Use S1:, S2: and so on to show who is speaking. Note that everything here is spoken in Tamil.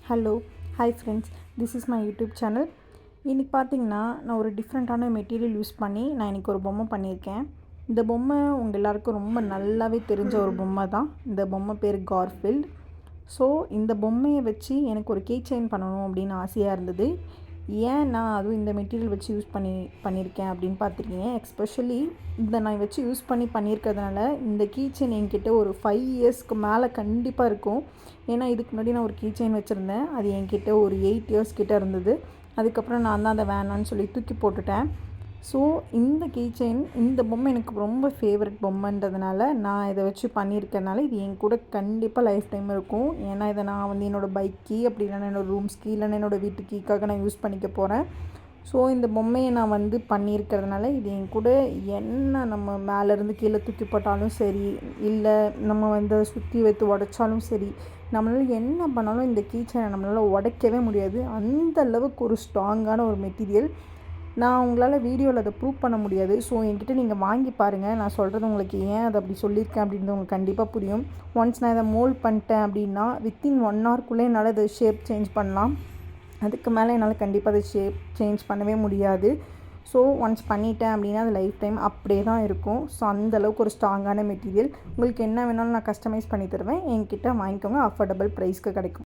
S1: Hello hi friends, this is my YouTube channel. இன்றைக்கி பார்த்தீங்கன்னா நான் ஒரு டிஃப்ரெண்ட்டான மெட்டீரியல் யூஸ் பண்ணி நான் இன்றைக்கி ஒரு பொம்மை பண்ணியிருக்கேன். இந்த பொம்மை உங்கள் எல்லாருக்கும் ரொம்ப நல்லாவே தெரிஞ்ச ஒரு பொம்மை தான். இந்த பொம்மை பேர் கார்ஃபீல்ட். ஸோ இந்த பொம்மையை வச்சு எனக்கு ஒரு கீ செயின் பண்ணணும் அப்படின்னு ஆசையாக இருந்தது. ஏன் நான் அதுவும் இந்த மெட்டீரியல் வச்சு யூஸ் பண்ணியிருக்கேன் அப்படின்னு பார்த்துருக்கீங்க. எஸ்பெஷலி இதை நான் வச்சு யூஸ் பண்ணியிருக்கிறதுனால இந்த கீ செயின் என்கிட்ட ஒரு 5 இயர்ஸ்க்கு மேலே கண்டிப்பாக இருக்கும். ஏன்னா இதுக்கு முன்னாடி நான் ஒரு கீ செயின் வச்சுருந்தேன். அது என்கிட்ட ஒரு 8 இயர்ஸ் கிட்டே இருந்தது. அதுக்கப்புறம் நான் தான் அதை வேணான்னு சொல்லி தூக்கி போட்டுட்டேன். ஸோ இந்த கீ செயின், இந்த பொம்மை எனக்கு ரொம்ப ஃபேவரட் பொம்மைன்றதுனால நான் இதை வச்சு பண்ணியிருக்கனால இது என் கூட கண்டிப்பாக லைஃப் டைம் இருக்கும். ஏன்னா இதை நான் வந்து என்னோடய பைக் கீ, அப்படி இல்லைன்னா என்னோடய ரூம்ஸ் கீ, இல்லைன்னா என்னோடய வீட்டு கீக்காக நான் யூஸ் பண்ணிக்க போகிறேன். ஸோ இந்த பொம்மையை நான் வந்து பண்ணியிருக்கிறதுனால இது என் கூட என்ன நம்ம மேலேருந்து கீழே தூக்கி போட்டாலும் சரி, இல்லை நம்ம வந்து அதை சுற்றி வைத்து உடைச்சாலும் சரி, நம்மளால் என்ன பண்ணாலும் இந்த கீ செயினை நம்மளால் உடைக்கவே முடியாது. அந்த அளவுக்கு ஒரு ஸ்ட்ராங்கான ஒரு மெட்டீரியல். நான் உங்களால் வீடியோவில் அதை ப்ரூவ் பண்ண முடியாது. ஸோ என்கிட்ட நீங்கள் வாங்கி பாருங்கள். நான் சொல்கிறது உங்களுக்கு ஏன் அதை அப்படி சொல்லியிருக்கேன் அப்படின்றது உங்களுக்கு கண்டிப்பாக புரியும். ஒன்ஸ் நான் இதை மோல்ட் பண்ணிட்டேன் அப்படின்னா வித்தின் 1 ஹவர்க்குள்ளே என்னால் அதை ஷேப் சேஞ்ச் பண்ணலாம். அதுக்கு மேலே என்னால் கண்டிப்பாக அதை ஷேப் சேஞ்ச் பண்ணவே முடியாது. ஸோ ஒன்ஸ் பண்ணிட்டேன் அப்படின்னா அது லைஃப் டைம் அப்படியே தான் இருக்கும். ஸோ அந்தளவுக்கு ஒரு ஸ்ட்ராங்கான மெட்டீரியல். உங்களுக்கு என்ன வேணாலும் நான் கஸ்டமைஸ் பண்ணி தருவேன். என்கிட்ட வாங்கிக்கோங்க. அஃபோர்டபுள் ப்ரைஸ்க்கு கிடைக்கும்.